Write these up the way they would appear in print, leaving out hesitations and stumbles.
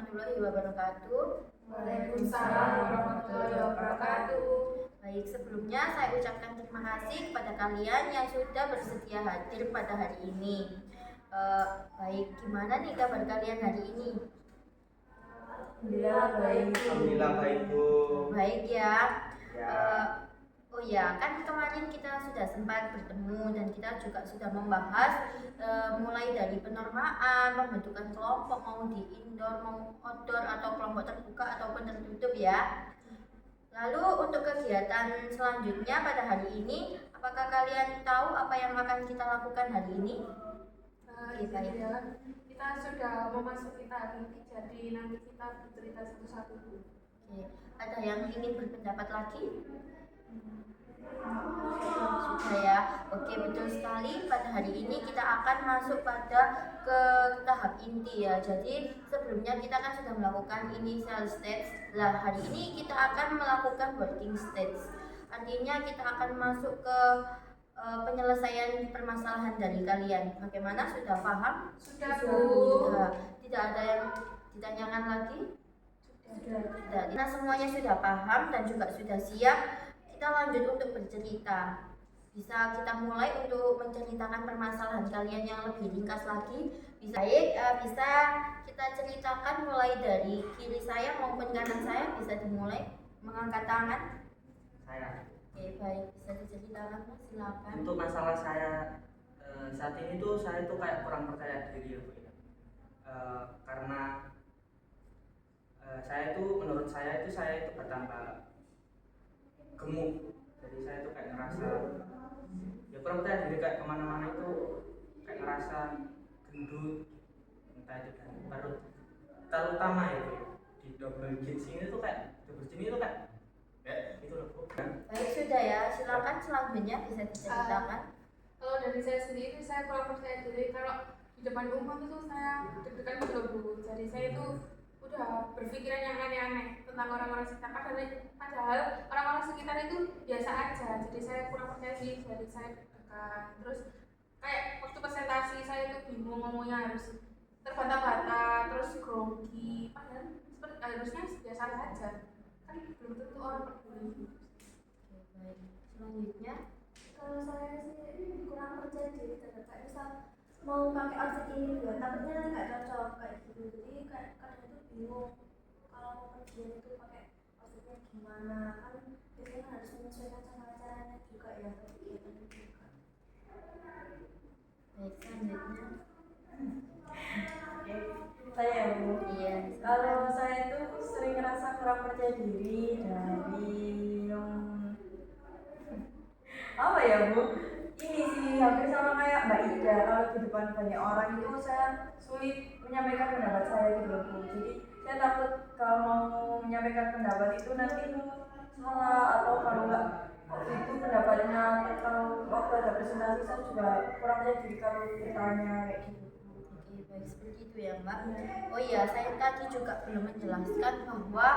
warahmatullahi wabarakatuh. Waalaikumsalam warahmatullahi wabarakatuh. Baik, sebelumnya saya ucapkan terima kasih kepada kalian yang sudah bersedia hadir pada hari ini. Baik, gimana nih kabar kalian hari ini? Alhamdulillah baik. Alhamdulillah baik, Bu. Baik ya. Ya. Oh ya, kan kemarin kita sudah sempat bertemu dan kita juga sudah membahas mulai dari penormaan, pembentukan kelompok mau di indoor, mau outdoor atau kelompok terbuka ataupun tertutup ya. Lalu untuk kegiatan selanjutnya pada hari ini, apakah kalian tahu apa yang akan kita lakukan hari ini? Baik. Ya, kita sudah memasuki tahap inti, jadi nanti kita bercerita satu-satu. Oke, ada yang ingin berpendapat lagi? Sudah ya. Oke, betul sekali. Pada hari ini kita akan masuk pada ke tahap inti ya. Jadi sebelumnya kita kan sudah melakukan initial stage. Lah, hari ini kita akan melakukan working stage. Artinya kita akan masuk ke penyelesaian permasalahan dari kalian. Bagaimana? Sudah paham? Sudah, Bu. Tidak ada yang ditanyakan lagi? Sudah. Nah, semuanya sudah paham dan juga sudah siap. Kita lanjut untuk bercerita. Bisa kita mulai untuk menceritakan permasalahan kalian yang lebih ringkas lagi. Bisa kita ceritakan mulai dari kiri saya maupun kanan saya. Bisa dimulai mengangkat tangan. Saya. Oke, baik, bisa diceritakan, Mas, silakan. Untuk masalah saya saat ini tuh saya tuh kayak kurang percaya diri ya, Bu. Karena menurut saya itu bertambah gemuk. Jadi saya tuh kayak ngerasa ya kurang percaya diri, kayak kemana-mana itu kayak ngerasa gendut, entah itu dari perut, terutama ya Bu, di double jeans ini tuh kayak itu loh, Bu. Baik, sudah ya, silakan selanjutnya bisa diceritakan. Kalau dari saya sendiri, saya kurang percaya diri kalau di depan umum itu saya deg-degan gitu loh, Bu. Jadi saya itu udah berpikiran yang aneh-aneh tentang orang-orang sekitar, padahal orang-orang sekitar itu biasa aja. Jadi saya kurang percaya diri, jadi saya deg-degan. Terus kayak waktu presentasi saya itu bingung ngomongnya, harus terbata-bata, terus grogi, padahal seperti harusnya biasa saja. Kan belum tentu orang peduli. Oke, baik, selanjutnya. Kalau saya sih kurang percaya diri, kayak misal mau pakai outfit ini juga takutnya nanti nggak cocok kayak gitu, jadi kayak kadang itu bingung kalau mau pergi itu pakai outfitnya gimana, kan biasanya harus menyesuaikan sama acaranya juga ya, kegiatan juga. Baik, selanjutnya. Saya ya, Bu. Iya. Kalau saya itu sering ngerasa kurang percaya diri dari apa ya, Bu? Ini sih hampir sama kayak Mbak Ida. Kalau di depan banyak orang itu saya sulit menyampaikan pendapat saya gitu loh, Bu. Jadi saya takut kalau mau menyampaikan pendapat itu nanti salah, atau kalau nggak itu pendapatnya, kalau waktu ada presentasi saya juga kurang percaya diri kalau bertanya kayak gitu. Oke, baik, seperti itu ya, Mbak. Oh iya, saya tadi juga belum menjelaskan bahwa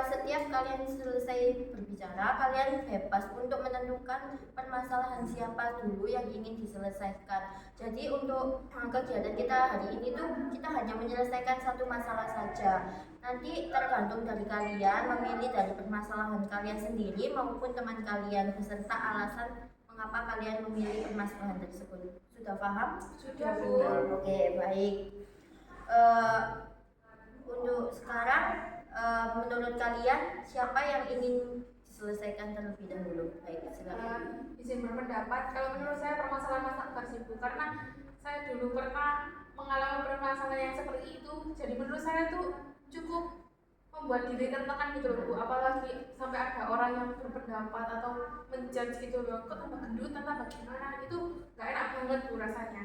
setiap kalian selesai berbicara, kalian bebas untuk menentukan permasalahan siapa dulu yang ingin diselesaikan. Jadi untuk kegiatan kita hari ini tuh kita hanya menyelesaikan satu masalah saja. Nanti tergantung dari kalian memilih dari permasalahan kalian sendiri maupun teman kalian beserta alasan mengapa kalian memilih permasalahan tersebut. Sudah paham? Sudah, Bu. Oke, baik. Untuk sekarang, menurut kalian siapa yang ingin diselesaikan terlebih dahulu? Baik, silakan. Izin berpendapat, kalau menurut saya permasalahan Mas Akbar sih, Bu, karena saya dulu pernah mengalami permasalahan yang seperti itu. Jadi menurut saya tuh cukup membuat diri tertekan gitu loh, Bu. Apalagi sampai ada orang yang berpendapat atau menjudge gitu loh, kok tambah gendut, tambah gimana, itu gak enak banget, Bu, rasanya.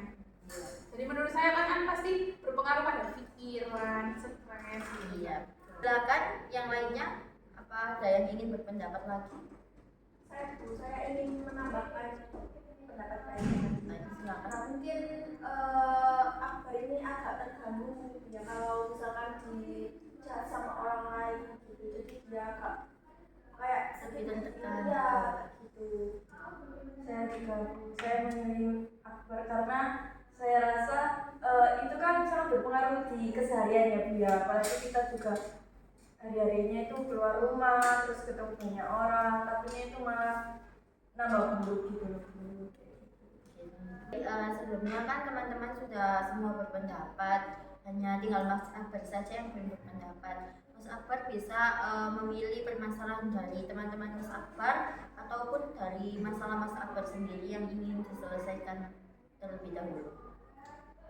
Jadi menurut saya kan pasti berpengaruh pada pikiran, stres. Iya. Silakan yang lainnya, apa ada yang ingin berpendapat lagi? Saya ingin menambahkan pendapat saya. Baik, silakan. Nah, mungkin Akbar ini agak terganggu ya kalau misalkan dijahat sama orang lain gitu, jadi dia agak kayak Lebih tertekan. ya gitu. Saya juga, saya memilih Akbar karena saya rasa itu kan sangat berpengaruh di keseharian ya Bu ya, apalagi kita juga hari-harinya itu keluar rumah terus ketemu banyak orang, tapi itu malah nambah buruk gitu loh Bu. Sebelumnya kan teman-teman sudah semua berpendapat, hanya tinggal Mas Akbar saja yang belum berpendapat. Mas Akbar bisa memilih permasalahan dari teman-teman Mas Akbar ataupun dari masalah Mas Akbar sendiri yang ingin diselesaikan terlebih dahulu.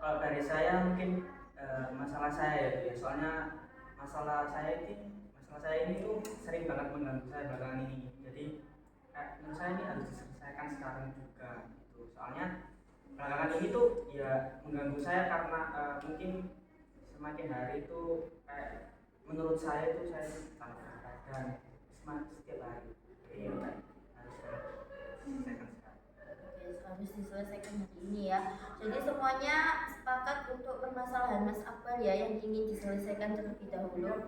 Kalau dari saya mungkin masalah saya ya, soalnya masalah saya ini tuh sering banget mengganggu saya belakangan ini. Jadi menurut saya ini harus diselesaikan sekarang juga gitu. Soalnya belakangan ini tuh ya mengganggu saya karena mungkin semakin hari itu kayak menurut saya itu saya tambah berat dan setiap hari jadi harus diselesaikan sekarang. Harus diselesaikan hari ini ya. Jadi semuanya sepakat untuk permasalahan Mas Akbar ya yang ingin diselesaikan terlebih dahulu.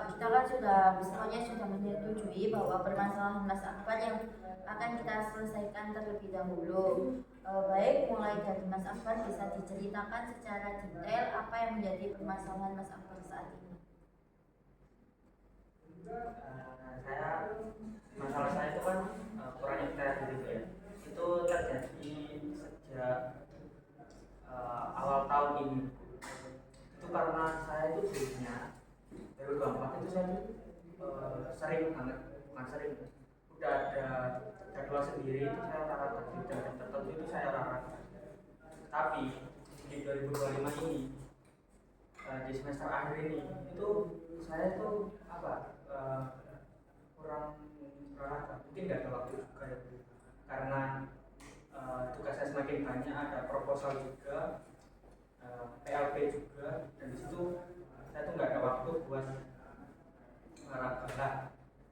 Kita kan semuanya sudah menyetujui bahwa permasalahan Mas Akbar yang akan kita selesaikan terlebih dahulu. Baik, mulai dari Mas Akbar bisa diceritakan secara detail apa yang menjadi permasalahan Mas Akbar saat ini. Masalah saya itu kan kurangnya percaya diri ya. Itu terjadi sejak awal tahun ini. Itu karena saya itu dulunya 2024 itu saya sering banget, bukan sering, udah ada jadwal sendiri itu saya olahraga di jam tertentu itu saya olahraga. Tapi di 2025 ini di semester akhir ini itu saya tuh kurang olahraga, mungkin nggak ada waktu juga ya, karena tugas saya semakin banyak, ada proposal juga, PLP juga, dan di situ saya tuh nggak ada waktu buat olahraga. Nah,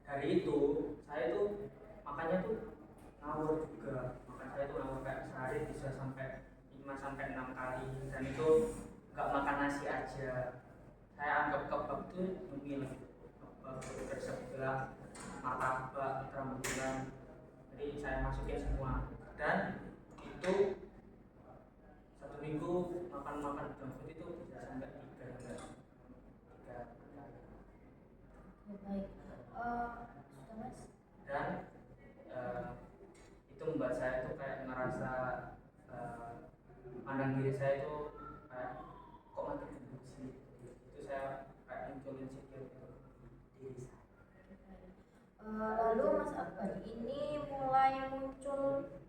dari itu saya tuh makanya tuh ngawur juga, makan saya tuh ngawur kayak sehari bisa sampai 5 sampai 6 kali, dan itu nggak makan nasi aja. Saya anggap kebab tuh nyemil, kebab bersebelah, martabak, rambutan, jadi saya masukin semua, dan itu satu minggu makan junk food itu bisa sampai 3 kali. Baik, sudah Mas. Dan itu membuat saya tuh kayak ngerasa pandang diri saya itu kayak kok makin gendut sih. Itu saya kayak muncul insecure gitu diri saya. Lalu Mas Akbar ini mulai muncul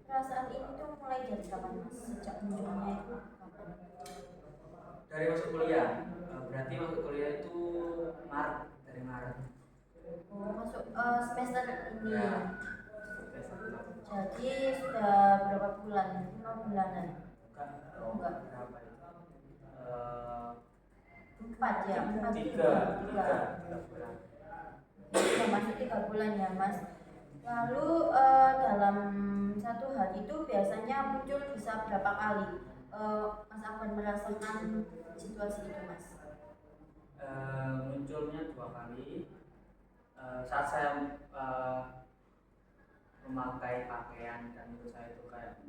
perasaan ini tuh mulai dari kapan Mas? Sejak munculnya itu kapan? Dari masuk kuliah, berarti masuk kuliah itu Maret, dari Maret. Oh, masuk semester ini. Ya. Jadi sudah berapa bulan? 5 bulanan? Enggak. Berapa itu? 4 ya? 4 tiga bulan. Sudah masuk 3 bulan ya Mas. Lalu dalam satu hari itu biasanya muncul bisa berapa kali Mas Akbar merasakan situasi itu Mas? Munculnya 2 kali saat saya memakai pakaian, dan menurut saya itu kayak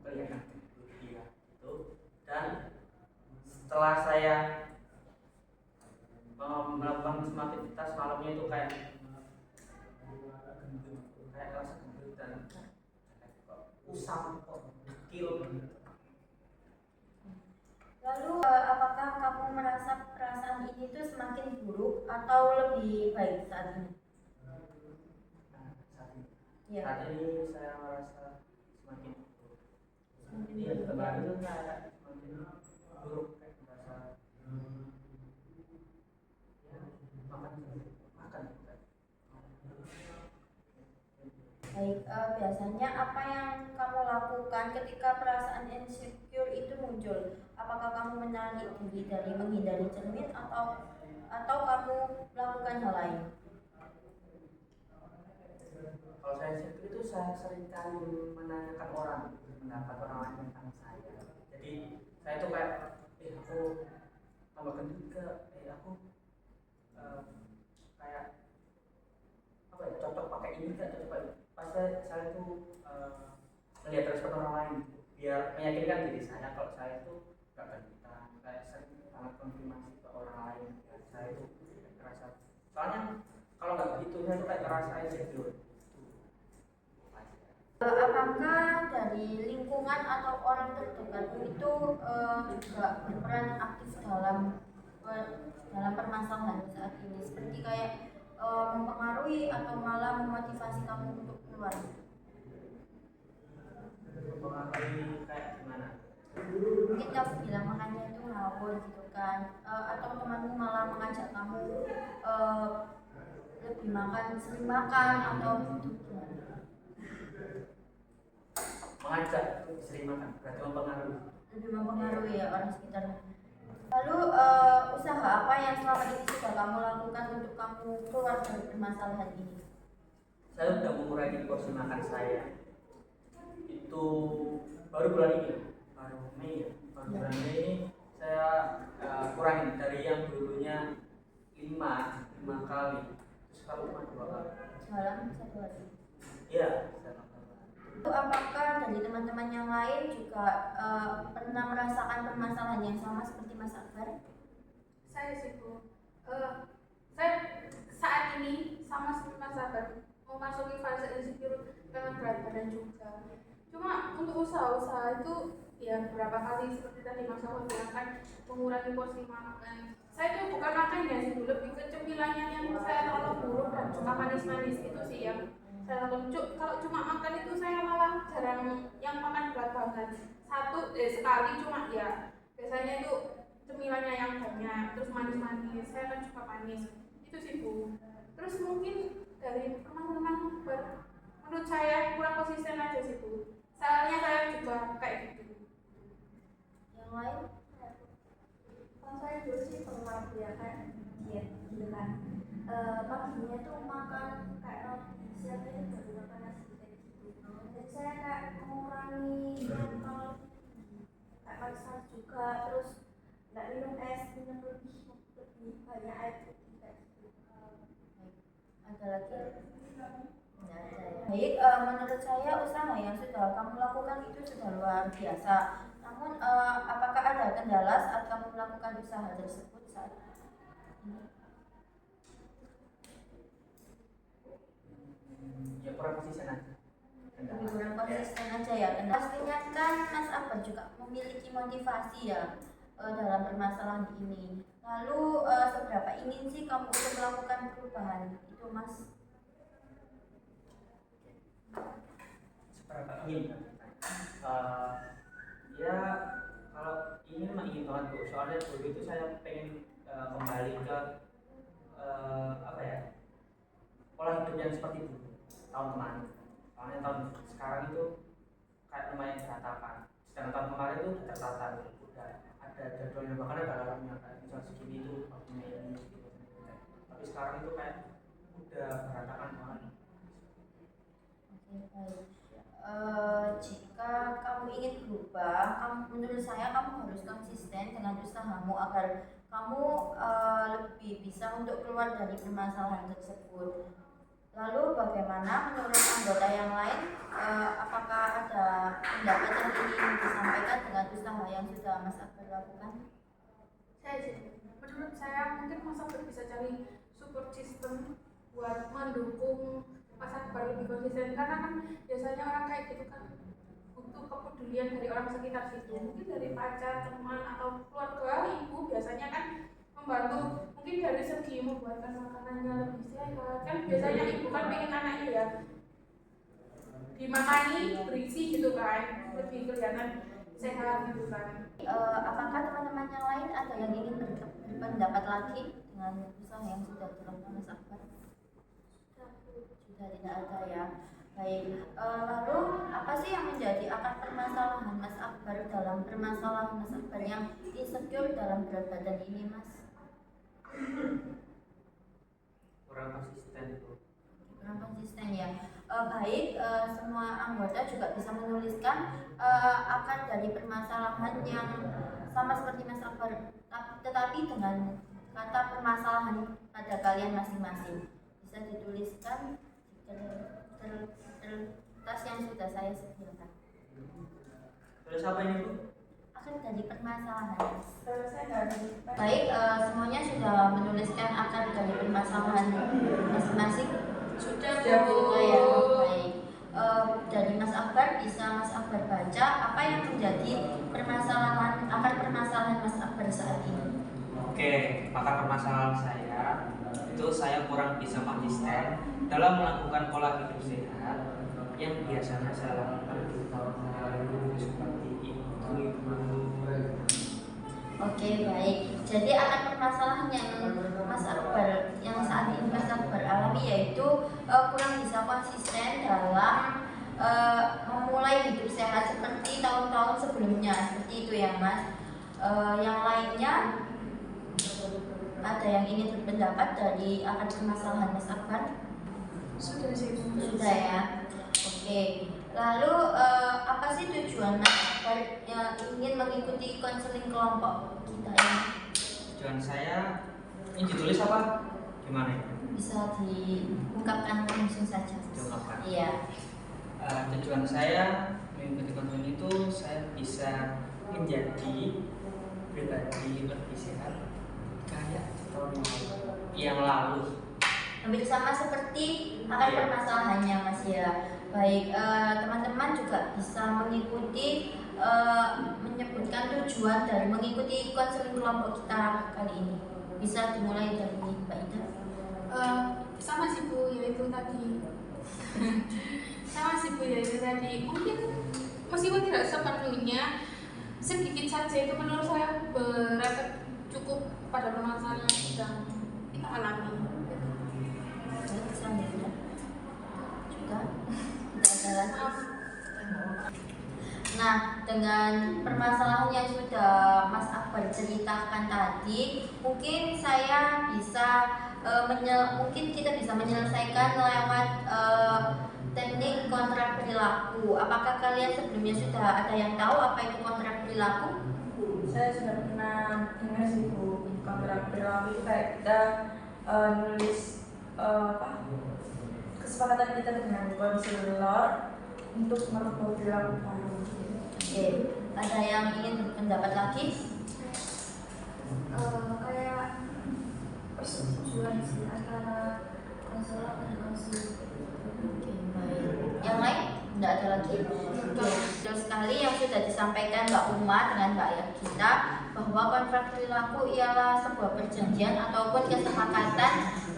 kelihatan dia gitu, dan setelah saya melakukan semua aktivitas malamnya itu kayak gendut, kayak rasa gendut dan usang kok kecil. Lalu apakah kamu merasa perasaan ini tuh semakin buruk atau lebih baik saat ini? Ya. Saat ini saya merasa semakin buruk. Iya, buruk. kemarin itu saya semakin buruk, kayak merasa makan. Baik, biasanya apa yang kamu lakukan ketika perasaan insecure itu muncul? Apakah kamu menarik diri dari menghindari cermin atau kamu melakukan hal lain? Kalau saya insecure itu saya sering kali menanyakan orang, pendapat orang lain tentang saya. Jadi saya tuh kayak, aku tambah gendut ke, aku kayak apa ya, cocok pakai ini kan, cocok pakai. Pas saya tuh melihat respon orang lain, biar meyakinkan diri saya kalau saya itu gak gendutan, kayak sering banget konfirmasi ke orang lain ya, saya itu ngerasa, soalnya kalau nggak begitu saya tuh kayak ngerasa insecure. Apakah dari lingkungan atau orang terdekatmu itu juga berperan aktif dalam permasalahan saat ini, seperti kayak mempengaruhi atau malah memotivasi kamu untuk keluar? Mempengaruhi kayak gimana? Mungkin kamu bilang makannya itu ngawur gitu kan, atau temanmu malah mengajak kamu lebih sering makan atau gitu gimana? Mengajak sering makan berarti mempengaruhi. Lebih mempengaruhi ya orang sekitar. Lalu usaha apa yang selama ini sudah kamu lakukan untuk kamu keluar dari permasalahan ini? Saya sudah mengurangi porsi makan saya. Itu baru bulan ini, baru Mei ya. Baru bulan Mei ini saya kurangin dari yang dulunya 5 kali, terus sekarang cuma 2 kali. Dalam 1 hari. Iya, saya makan. Lalu apakah dari teman-teman yang lain juga pernah merasakan permasalahan yang sama seperti Mas Akbar? Saya sih Bu, saya saat ini sama seperti Mas Sabar memasuki fase insecure dengan berat badan juga. Cuma untuk usaha-usaha itu ya beberapa kali seperti tadi Mas Sabar bilang kan mengurangi porsi makan. Saya itu bukan makannya sih, lebih ke cemilannya yang saya terlalu buruk dan suka manis-manis itu sih yang saya lakukan. Kalau cuma makan itu saya malah jarang yang makan berat banget. Sekali cuma ya biasanya itu cemilannya yang banyak, terus manis-manis. Saya kan suka manis. Itu sih Bu. Terus mungkin dari teman-teman menurut saya kurang konsisten aja sih Bu. Soalnya saya juga kayak gitu. Yang lain? Kalau saya dulu sih pernah ya kan diet gitu kan, paginya tuh makan kayak roti, siangnya baru makan nasi kayak gitu. Jadi saya kayak mengurangi yang kalau kayak makan juga, terus nggak minum es, minum lebih banyak air putih kayak gitu. Ada lagi? Nggak ada ya. Baik, menurut saya usaha yang sudah kamu lakukan itu sudah luar biasa. Namun apakah ada kendala saat kamu melakukan usaha tersebut saat ini? Ya kurang konsisten aja. Lebih kurang konsisten aja ya. Pastinya kan Mas Akbar juga memiliki motivasi ya dalam permasalahan ini. Lalu seberapa ingin sih kamu untuk melakukan perubahan itu, Mas? Seberapa ingin? Ya kalau ingin mah ingin banget Bu. Soalnya dulu itu saya pengen kembali ke apa ya, pola hidup yang seperti dulu tahun kemarin. Soalnya tahun sekarang itu kayak lumayan berantakan. Sedangkan tahun kemarin itu udah tertata, udah ada jadwalnya, bahkan ada alarmnya kayak misal segini itu waktunya ini gitu. Tapi sekarang itu kayak udah berantakan banget. Oke, baik. Jika kamu ingin berubah, menurut saya kamu harus konsisten dengan usahamu agar kamu lebih bisa untuk keluar dari permasalahan tersebut. Lalu bagaimana menurut anggota yang lain? Apakah ada pendapat yang ingin disampaikan dengan usaha yang sudah Mas Akbar lakukan? Saya sih, menurut saya mungkin Mas Akbar bisa cari support system buat mendukung Mas Akbar lebih konsisten, karena kan biasanya orang kayak gitu kan butuh kepedulian dari orang sekitar situ, mungkin dari pacar, teman atau keluarga, ibu biasanya kan membantu, mungkin dari segi membuatkan makanannya lebih sehat. Kan biasanya ibu kan pengen anaknya ya dimakani berisi gitu kan, lebih kelihatan sehat gitu kan. Apakah teman-teman yang lain ada yang ingin berpendapat lagi dengan usaha yang sudah dilakukan Mas Akbar? Sudah tidak ada ya. Baik, lalu apa sih yang menjadi akar permasalahan Mas Akbar dalam permasalahan Mas Akbar yang insecure dalam berat badan ini, Mas? Kurang konsisten itu. Kurang konsisten ya. Baik, semua anggota juga bisa menuliskan akar dari permasalahan yang sama seperti Mas Akbar, tetapi dengan kata permasalahan pada kalian masing-masing. Bisa dituliskan di kertas yang sudah saya sediakan. Terus apa ini Bu? Akan jadi permasalahan. Terus saya nggak ada. Baik, semuanya sudah menuliskan akar dari permasalahan masing-masing. Sudah Bu. Oh ya, baik. Dari Mas Akbar bisa Mas Akbar baca apa yang menjadi akar permasalahan Mas Akbar saat ini. Oke, maka permasalahan saya itu saya kurang bisa konsisten dalam melakukan pola hidup sehat yang biasanya saya lakukan di tahun lalu seperti itu. Oke, baik. Jadi akar permasalahan yang saat ini Mas Akbar alami yaitu kurang bisa konsisten dalam memulai hidup sehat seperti tahun-tahun sebelumnya, seperti itu ya Mas. Yang lainnya ada yang ingin berpendapat dari akar permasalahan Mas Akbar? Sudah sih. Sudah ya. Oke. Lalu apa sih tujuan Mas Akbar yang ingin mengikuti konseling kelompok kita ini? Tujuan saya ini ditulis apa? Gimana ya? Bisa diungkapkan langsung saja. Diungkapkan. Iya. Tujuan saya mengikuti konseling itu saya bisa menjadi pribadi lebih sehat kayak tahun yang lalu. Hampir sama seperti akar permasalahannya Mas ya. Baik, teman-teman juga bisa mengikuti menyebutkan tujuan dari mengikuti konseling kelompok kita kali ini. Bisa dimulai dari Mbak Ida. Sama sih Bu, yaitu tadi mungkin meskipun tidak sepenuhnya sedikit saja itu menurut saya berefek cukup pada permasalahan yang sedang kita alami. Selanjutnya juga tidak ada lagi. Nah, dengan permasalahan yang sudah Mas Akbar ceritakan tadi, mungkin saya bisa mungkin kita bisa menyelesaikan lewat teknik kontrak perilaku. Apakah kalian sebelumnya sudah ada yang tahu apa itu kontrak perilaku? Saya sudah pernah dengar sih Bu, kontrak perilaku itu kayak kita nulis kesepakatan kita dengan konselor untuk merubah perilaku kami. Oke, ada yang ingin berpendapat lagi? Kayak persetujuan sih antara konselor dan konselor. Oke, baik. Yang lain? Tidak ada lagi? Betul sekali yang sudah disampaikan Mbak Uma dengan Mbak Ayah kita bahwa kontrak perilaku ialah sebuah perjanjian ataupun kesepakatan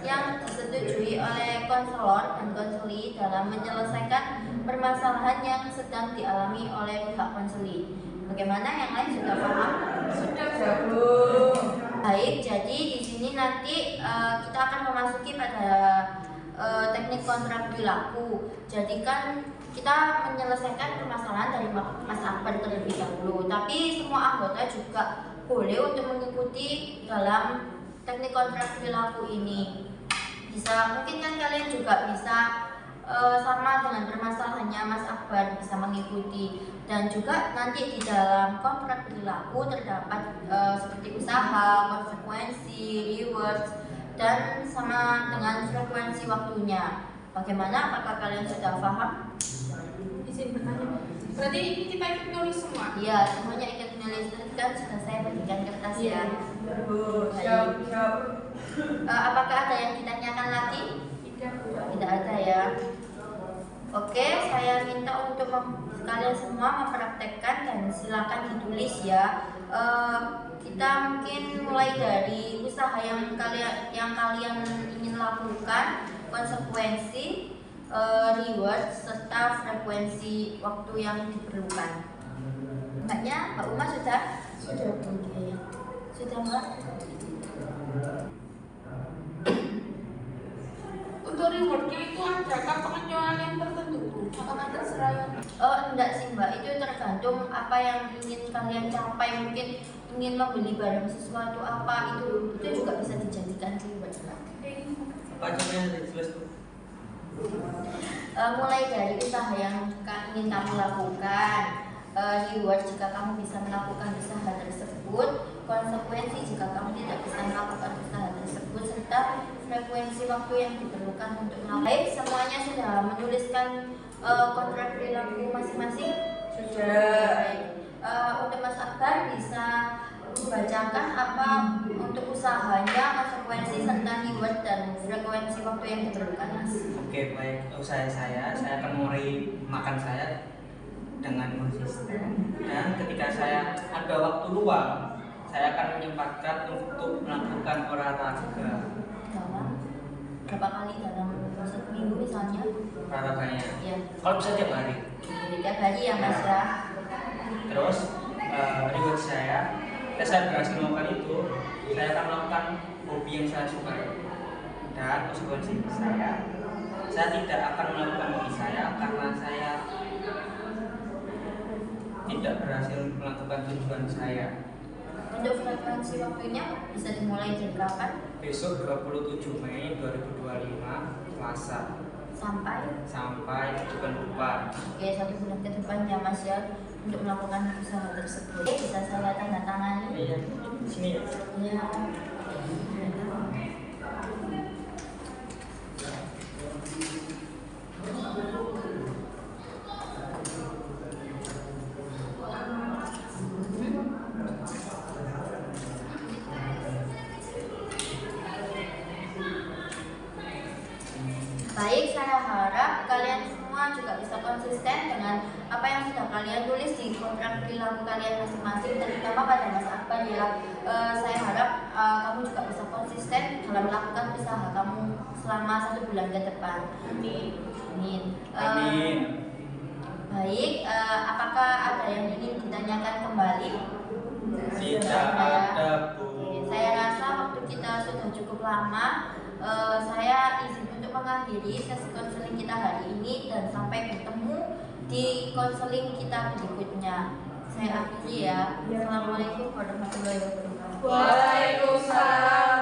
yang disetujui oleh konselor dan konseli dalam menyelesaikan permasalahan yang sedang dialami oleh pihak konseli. Bagaimana yang lain sudah paham? Sudah Bu. Baik, jadi di sini nanti kita akan memasuki pada teknik kontrak perilaku. Jadi kan kita menyelesaikan permasalahan dari Mas Akbar terlebih dahulu, tapi semua anggota juga boleh untuk mengikuti dalam teknik kontrak perilaku ini. Mungkin kan kalian juga bisa sama dengan permasalahannya Mas Akbar, bisa mengikuti. Dan juga nanti di dalam kontrak perilaku terdapat seperti usaha, konsekuensi, rewards, dan sama dengan frekuensi waktunya. Bagaimana? Apakah kalian sudah paham? Izin bertanya. Berarti ini kita ikut nulis semua? Iya, semuanya ikut menulis. Kan sudah saya berikan kertas ya. Bu, siap. Apakah ada yang ditanyakan lagi? Tidak ada ya. Oke, saya minta untuk kalian semua mempraktekkan dan silakan ditulis ya. Kita mungkin mulai dari usaha yang kalian ingin lakukan, konsekuensi, reward, serta frekuensi waktu yang diperlukan. Mbaknya, Mbak Uma sudah? Sudah. Oke. Sudah Mbak? Untuk rewardnya itu adakah pengecualian tertentu? Apakah terserah yang Enggak sih Mbak, itu tergantung apa yang ingin kalian capai. Mungkin ingin membeli barang sesuatu apa, itu juga bisa dijadikan reward Mbak. Apa aja yang ditulis tuh? Mulai dari usaha yang ingin kamu lakukan, reward jika kamu bisa melakukan usaha tersebut, konsekuensi jika kamu tidak bisa melakukan usaha tersebut, serta frekuensi waktu yang diperlukan untuk melakukan. Baik, semuanya sudah menuliskan kontrak perilaku masing-masing? Sudah. Baik. untuk Mas Akbar bisa membacakan apa untuk usahanya, konsekuensi serta keyword dan frekuensi waktu yang diperlukan, Mas. Oke, baik. Usaha saya akan mulai makan saya dengan konsisten, dan ketika saya ada waktu luang, saya akan menyempatkan untuk melakukan olahraga. Dalam berapa kali dalam satu minggu misalnya? Olahraganya, Ya, kalau bisa tiap hari. jadi tiap hari ya, Mas ya. Terus reward saya berhasil melakukan itu, saya akan melakukan hobi yang saya sukai. Dan konsekuensi saya tidak akan melakukan hobi saya karena saya tidak berhasil melakukan tujuan saya. Untuk frekuensi waktunya bisa dimulai dari kapan? Besok 27 Mei 2025 Selasa Sampai bulan depan. Oke, 1 bulan ke depan ya, Mas ya, untuk melakukan usaha tersebut. Oke, bisa saya tanda tangani? Iya, di sini ya. Ya. Baik, saya harap kalian semua juga bisa konsisten dengan apa yang sudah kalian tulis di kontrak perilaku kalian masing-masing, terutama pada Mas Akbar ya. Saya harap kamu juga bisa konsisten dalam melakukan usaha kamu selama 1 bulan ke depan. Amin. Amin. Baik, apakah ada yang ingin ditanyakan kembali? Tidak ada, Bu. Oke, saya rasa waktu kita sudah cukup lama. Saya izin untuk mengakhiri sesi konseling kita hari ini dan sampai bertemu di konseling kita berikutnya. Saya akhiri ya. Assalamualaikum warahmatullahi wabarakatuh. Waalaikumsalam.